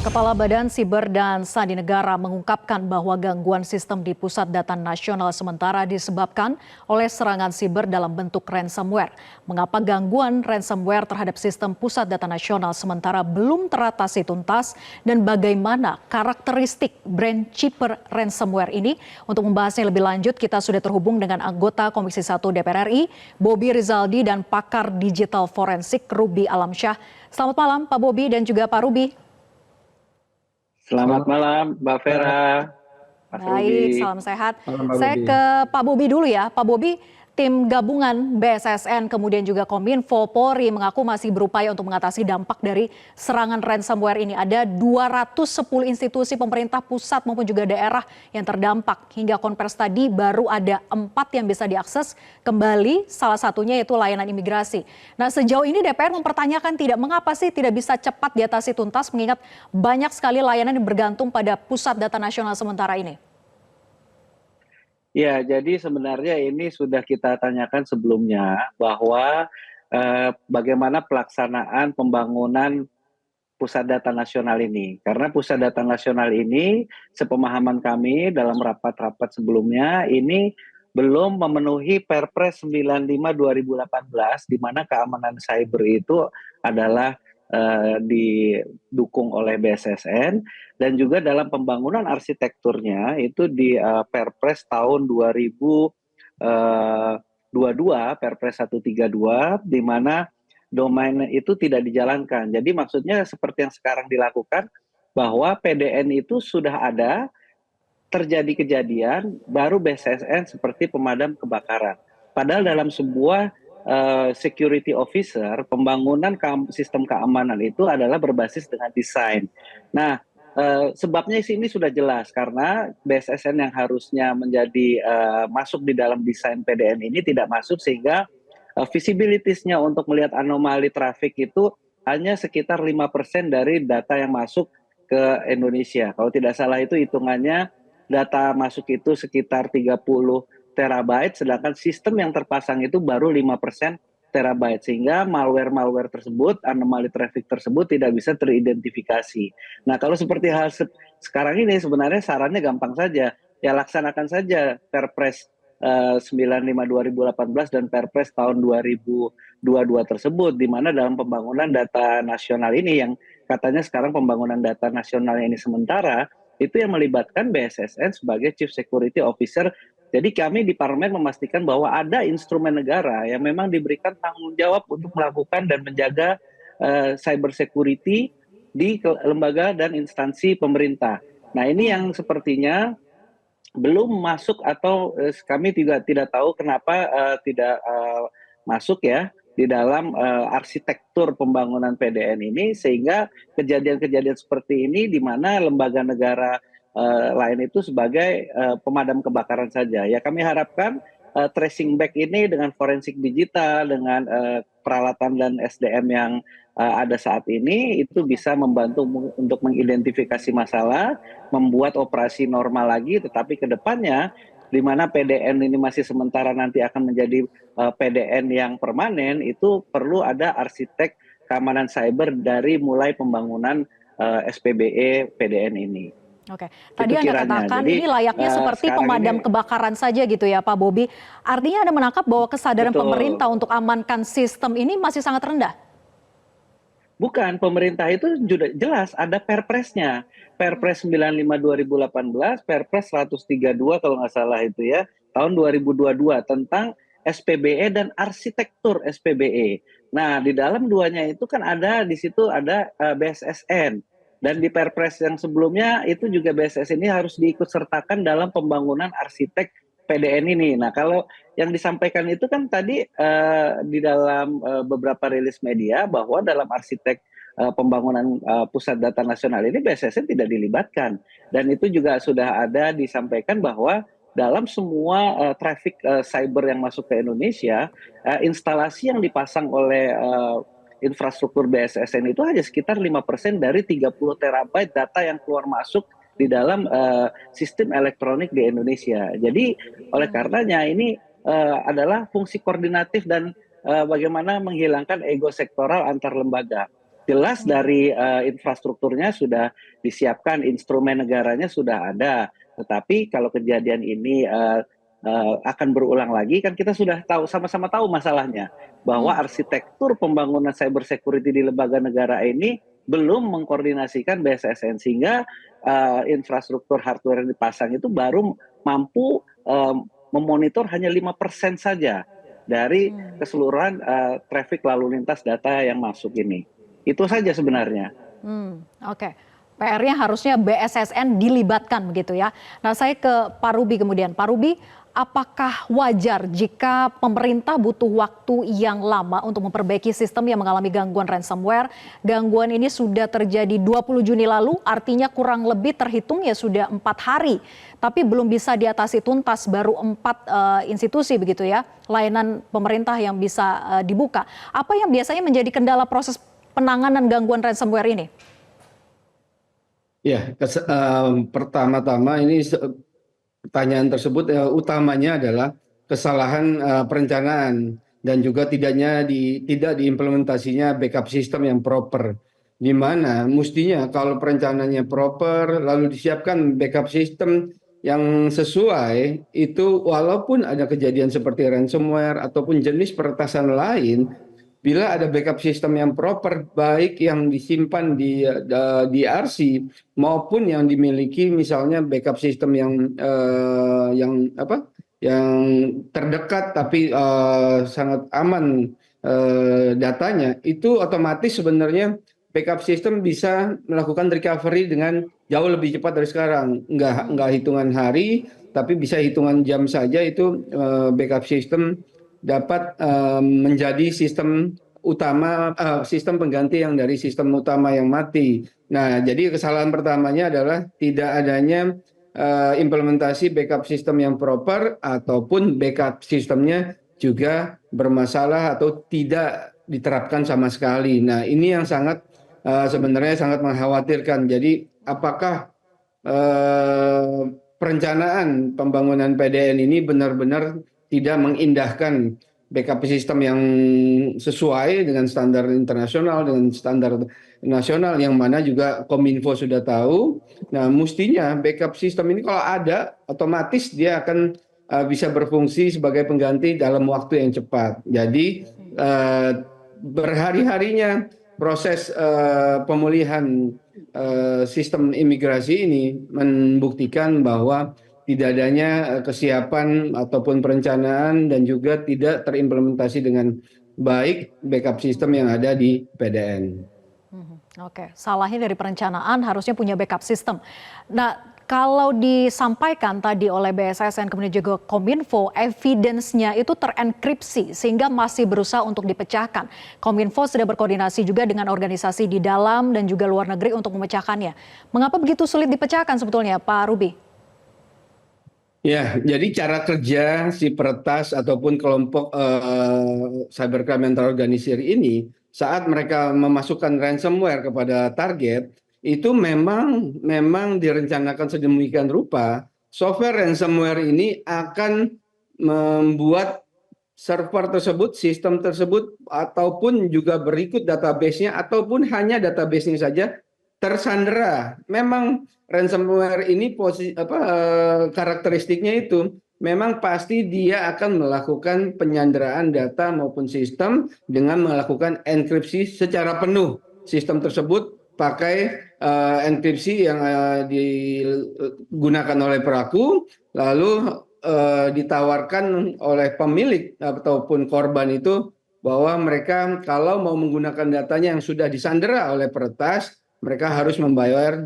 Kepala Badan Siber dan Sandi Negara mengungkapkan bahwa gangguan sistem di Pusat Data Nasional sementara disebabkan oleh serangan siber dalam bentuk ransomware. Mengapa gangguan ransomware terhadap sistem Pusat Data Nasional sementara belum teratasi tuntas dan bagaimana karakteristik brand cheaper ransomware ini? Untuk membahasnya lebih lanjut, kita sudah terhubung dengan anggota Komisi 1 DPR RI, Bobi Rizaldi, dan pakar digital forensik Ruby Alamsyah. Selamat malam Pak Bobi dan juga Pak Ruby. Selamat malam, Mbak Vera. Mas Baik, Ruby. salam sehat. Malam, Pak Saya Bobi. ke Pak Bobi dulu ya. Pak Bobi, tim gabungan BSSN kemudian juga Kominfo, Polri mengaku masih berupaya untuk mengatasi dampak dari serangan ransomware ini. Ada 210 institusi pemerintah pusat maupun juga daerah yang terdampak. Hingga konversi tadi baru ada 4 yang bisa diakses kembali, salah satunya yaitu layanan imigrasi. Nah, sejauh ini DPR mempertanyakan mengapa sih tidak bisa cepat diatasi tuntas mengingat banyak sekali layanan yang bergantung pada Pusat Data Nasional sementara ini. Ya, jadi sebenarnya ini sudah kita tanyakan sebelumnya bahwa bagaimana pelaksanaan pembangunan Pusat Data Nasional ini. Karena Pusat Data Nasional ini, sepemahaman kami dalam rapat-rapat sebelumnya, ini belum memenuhi Perpres 95 2018, di mana keamanan cyber itu adalah didukung oleh BSSN, dan juga dalam pembangunan arsitekturnya itu di Perpres tahun 2022, Perpres 132, di mana domain itu tidak dijalankan. Jadi maksudnya seperti yang sekarang dilakukan, bahwa PDN itu sudah ada, terjadi kejadian, baru BSSN seperti pemadam kebakaran. Padahal dalam sebuah security officer, pembangunan sistem keamanan itu adalah berbasis dengan desain. Nah, sebabnya ini sudah jelas, karena BSSN yang harusnya menjadi masuk di dalam desain PDN ini tidak masuk, sehingga visibilitiesnya untuk melihat anomali trafik itu hanya sekitar 5% dari data yang masuk ke Indonesia. Kalau tidak salah itu hitungannya data masuk itu sekitar 30 terabyte, sedangkan sistem yang terpasang itu baru 5% terabyte, sehingga malware-malware tersebut, anomali traffic tersebut tidak bisa teridentifikasi. Nah, kalau seperti hal sekarang ini sebenarnya sarannya gampang saja, ya laksanakan saja Perpres 95 2018 dan Perpres tahun 2022 tersebut, di mana dalam pembangunan data nasional ini, yang katanya sekarang pembangunan data nasional ini sementara, itu yang melibatkan BSSN sebagai Chief Security Officer. Jadi kami di parlemen memastikan bahwa ada instrumen negara yang memang diberikan tanggung jawab untuk melakukan dan menjaga cyber security di lembaga dan instansi pemerintah. Nah, ini yang sepertinya belum masuk, atau kami juga tidak tahu kenapa tidak masuk ya di dalam arsitektur pembangunan PDN ini, sehingga kejadian-kejadian seperti ini di mana lembaga negara lain itu sebagai pemadam kebakaran saja. Ya, kami harapkan tracing back ini dengan forensik digital, dengan peralatan dan SDM yang ada saat ini, itu bisa membantu untuk mengidentifikasi masalah, membuat operasi normal lagi, tetapi ke depannya di mana PDN ini masih sementara nanti akan menjadi PDN yang permanen, itu perlu ada arsitek keamanan cyber dari mulai pembangunan SPBE PDN ini. Oke, tadi Anda katakan Jadi, ini layaknya seperti pemadam kebakaran saja gitu ya Pak Bobi. Artinya Anda menangkap bahwa kesadaran pemerintah untuk amankan sistem ini masih sangat rendah? Bukan, pemerintah itu sudah jelas ada perpresnya. Perpres 95 2018, Perpres 132 kalau nggak salah itu ya, tahun 2022 tentang SPBE dan arsitektur SPBE. Nah, di dalam duanya itu kan ada, di situ ada BSSN. Dan di Perpres yang sebelumnya itu juga BSSN ini harus diikut sertakan dalam pembangunan arsitek PDN ini. Nah, kalau yang disampaikan itu kan tadi di dalam beberapa rilis media, bahwa dalam arsitek pembangunan Pusat Data Nasional ini BSSN tidak dilibatkan. Dan itu juga sudah ada disampaikan bahwa dalam semua traffic cyber yang masuk ke Indonesia, instalasi yang dipasang oleh infrastruktur BSSN itu hanya sekitar 5% dari 30 terabyte data yang keluar masuk di dalam sistem elektronik di Indonesia. Jadi oleh karenanya ini adalah fungsi koordinatif dan bagaimana menghilangkan ego sektoral antar lembaga. Jelas dari infrastrukturnya sudah disiapkan, instrumen negaranya sudah ada. Tetapi kalau kejadian ini akan berulang lagi, kan kita sudah tahu, sama-sama tahu masalahnya, bahwa Hmm. arsitektur pembangunan cyber security di lembaga negara ini belum mengkoordinasikan BSSN, sehingga infrastruktur hardware yang dipasang itu baru mampu memonitor hanya 5% saja dari Hmm. keseluruhan traffic lalu lintas data yang masuk ini. Itu saja sebenarnya. Oke. PR-nya harusnya BSSN dilibatkan begitu ya. Nah, saya ke Pak Ruby kemudian. Pak Ruby, apakah wajar jika pemerintah butuh waktu yang lama untuk memperbaiki sistem yang mengalami gangguan ransomware? Gangguan ini sudah terjadi 20 Juni lalu, artinya kurang lebih terhitung ya sudah 4 hari. Tapi belum bisa diatasi tuntas, baru 4 institusi begitu ya, layanan pemerintah yang bisa dibuka. Apa yang biasanya menjadi kendala proses penanganan gangguan ransomware ini? Ya, pertama-tama ini pertanyaan tersebut utamanya adalah kesalahan perencanaan dan juga tidak diimplementasinya backup sistem yang proper. Di mana mestinya kalau perencanaannya proper lalu disiapkan backup sistem yang sesuai, itu walaupun ada kejadian seperti ransomware ataupun jenis peretasan lain, bila ada backup sistem yang proper, baik yang disimpan di RC maupun yang dimiliki misalnya backup sistem yang terdekat tapi sangat aman datanya, itu otomatis sebenarnya backup system bisa melakukan recovery dengan jauh lebih cepat dari sekarang. Nggak hitungan hari, tapi bisa hitungan jam saja itu backup system dapat menjadi sistem utama, sistem pengganti yang dari sistem utama yang mati. Nah, jadi kesalahan pertamanya adalah tidak adanya implementasi backup system yang proper ataupun backup sistemnya juga bermasalah atau tidak diterapkan sama sekali. Nah, ini yang sebenarnya sangat mengkhawatirkan. Jadi, apakah perencanaan pembangunan PDN ini benar-benar tidak mengindahkan backup sistem yang sesuai dengan standar internasional, dengan standar nasional, yang mana juga Kominfo sudah tahu. Nah, mestinya backup sistem ini kalau ada, otomatis dia akan bisa berfungsi sebagai pengganti dalam waktu yang cepat. Jadi berhari-harinya proses pemulihan sistem imigrasi ini membuktikan bahwa tidak adanya kesiapan ataupun perencanaan dan juga tidak terimplementasi dengan baik backup sistem yang ada di PDN. Oke, salahnya dari perencanaan, harusnya punya backup system. Nah, kalau disampaikan tadi oleh BSSN kemudian juga Kominfo, evidence-nya itu terenkripsi sehingga masih berusaha untuk dipecahkan. Kominfo sudah berkoordinasi juga dengan organisasi di dalam dan juga luar negeri untuk memecahkannya. Mengapa begitu sulit dipecahkan sebetulnya, Pak Ruby? Ya, jadi cara kerja si peretas ataupun kelompok cybercrime yang terorganisir ini saat mereka memasukkan ransomware kepada target itu memang direncanakan sedemikian rupa. Software ransomware ini akan membuat server tersebut, sistem tersebut, ataupun juga berikut database-nya, ataupun hanya database-nya saja tersandera. Memang ransomware ini karakteristiknya itu memang pasti dia akan melakukan penyanderaan data maupun sistem dengan melakukan enkripsi secara penuh. Sistem tersebut pakai enkripsi yang digunakan oleh pelaku, lalu ditawarkan oleh pemilik ataupun korban itu bahwa mereka kalau mau menggunakan datanya yang sudah disandera oleh peretas, mereka harus membayar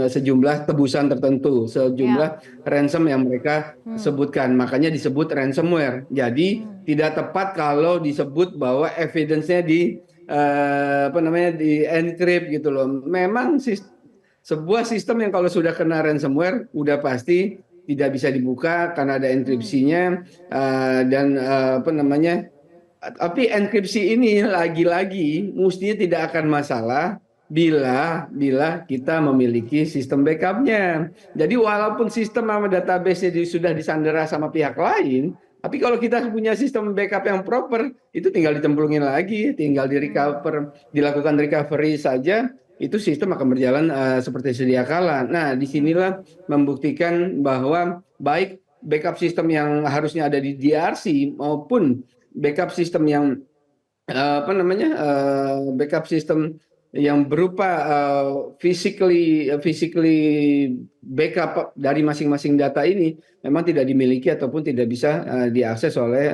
sejumlah tebusan tertentu, sejumlah ransom yang mereka sebutkan. Makanya disebut ransomware. Jadi tidak tepat kalau disebut bahwa evidence-nya di encrypt gitu loh. Memang sebuah sistem yang kalau sudah kena ransomware udah pasti tidak bisa dibuka karena ada enkripsinya dan tapi enkripsi ini lagi-lagi mestinya tidak akan masalah bila kita memiliki sistem backupnya. Jadi walaupun sistem sama database sudah disandera sama pihak lain, Tapi kalau kita punya sistem backup yang proper, itu tinggal dicemplungin lagi, tinggal dilakukan recovery saja, itu sistem akan berjalan seperti sedia kala. Nah, disinilah membuktikan bahwa baik backup sistem yang harusnya ada di DRC maupun backup sistem yang backup system yang berupa physically backup dari masing-masing data ini memang tidak dimiliki ataupun tidak bisa diakses oleh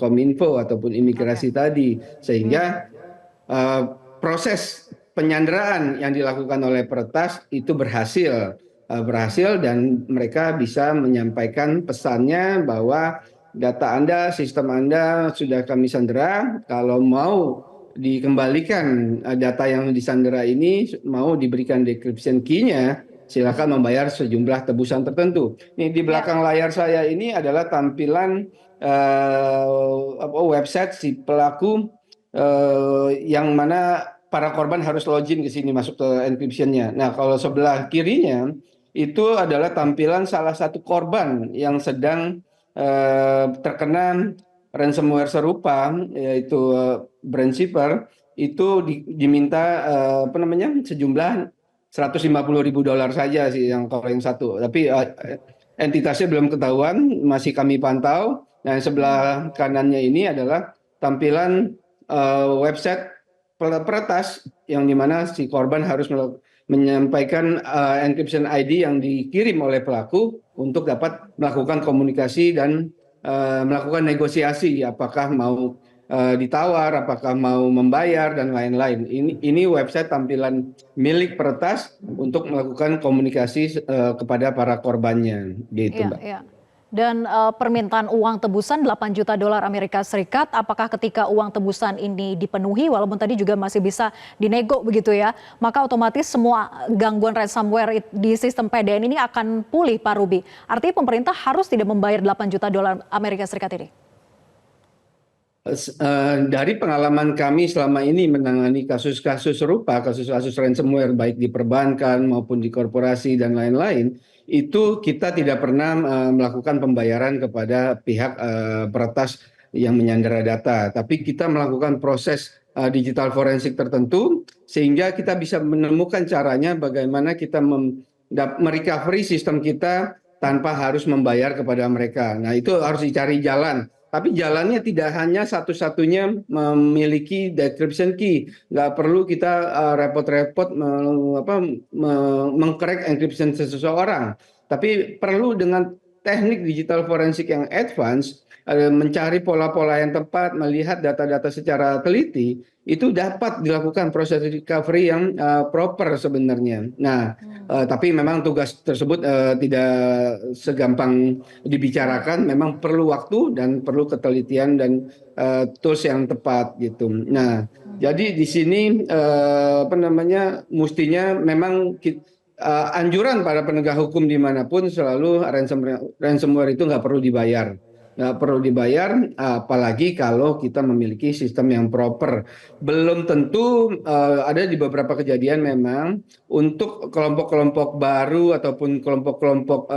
Kominfo ataupun imigrasi tadi, sehingga proses penyanderaan yang dilakukan oleh peretas itu berhasil dan mereka bisa menyampaikan pesannya bahwa data Anda, sistem Anda sudah kami sandera. Kalau mau dikembalikan data yang disandera ini, mau diberikan decryption key-nya, silakan membayar sejumlah tebusan tertentu. Ini di belakang layar saya ini adalah tampilan website si pelaku yang mana para korban harus login ke sini masuk ke encryption-nya. Nah, kalau sebelah kirinya itu adalah tampilan salah satu korban yang sedang terkena ransomware serupa, yaitu Brandshipper. Itu diminta sejumlah $150.000 saja sih kalau yang satu, tapi entitasnya belum ketahuan, masih kami pantau. Nah, sebelah kanannya ini adalah tampilan website peretas yang dimana si korban harus menyampaikan encryption ID yang dikirim oleh pelaku untuk dapat melakukan komunikasi dan melakukan negosiasi, apakah mau ditawar, apakah mau membayar dan lain-lain. Ini website tampilan milik peretas untuk melakukan komunikasi kepada para korbannya, gitu, Mbak. Iya. Dan permintaan uang tebusan $8 juta Amerika Serikat, apakah ketika uang tebusan ini dipenuhi, walaupun tadi juga masih bisa dinego begitu ya, maka otomatis semua gangguan ransomware di sistem PDN ini akan pulih, Pak Ruby. Artinya pemerintah harus tidak membayar $8 juta Amerika Serikat ini? Dari pengalaman kami selama ini menangani kasus-kasus serupa, kasus-kasus ransomware baik di perbankan maupun di korporasi dan lain-lain, itu kita tidak pernah melakukan pembayaran kepada pihak peretas yang menyandera data, tapi kita melakukan proses digital forensik tertentu sehingga kita bisa menemukan caranya bagaimana kita merecovery sistem kita tanpa harus membayar kepada mereka. Nah, itu harus dicari jalan. Tapi jalannya tidak hanya satu-satunya memiliki decryption key. Nggak perlu kita repot-repot mengcrack encryption seseorang. Tapi perlu dengan teknik digital forensik yang advance, mencari pola-pola yang tepat, melihat data-data secara teliti, itu dapat dilakukan proses recovery yang proper sebenarnya. Nah, tapi memang tugas tersebut tidak segampang dibicarakan, memang perlu waktu dan perlu ketelitian dan tools yang tepat gitu. Nah, jadi di sini mestinya memang anjuran para penegak hukum dimanapun selalu ransomware itu nggak perlu dibayar. Nggak perlu dibayar, apalagi kalau kita memiliki sistem yang proper. Belum tentu, ada di beberapa kejadian memang untuk kelompok-kelompok baru ataupun kelompok-kelompok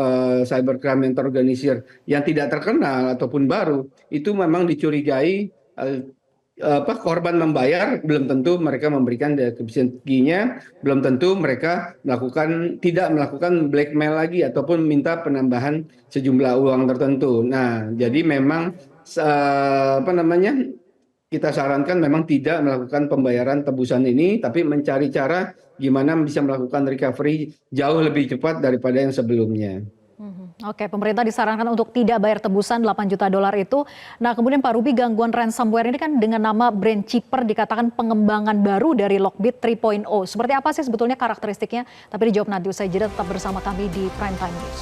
cybercrime yang terorganisir yang tidak terkenal ataupun baru, itu memang dicurigai korban membayar, belum tentu mereka memberikan decryption key-nya, belum tentu mereka tidak melakukan blackmail lagi ataupun minta penambahan sejumlah uang tertentu. Nah, jadi memang kita sarankan memang tidak melakukan pembayaran tebusan ini, tapi mencari cara gimana bisa melakukan recovery jauh lebih cepat daripada yang sebelumnya. Oke, pemerintah disarankan untuk tidak bayar tebusan $8 juta itu. Nah, kemudian Pak Ruby, gangguan ransomware ini kan dengan nama Brandshipper dikatakan pengembangan baru dari Lockbit 3.0. Seperti apa sih sebetulnya karakteristiknya? Tapi dijawab nanti usai jeda, tetap bersama kami di Prime Time News.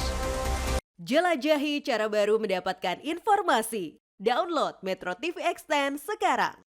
Jelajahi cara baru mendapatkan informasi. Download Metro TV Extend sekarang.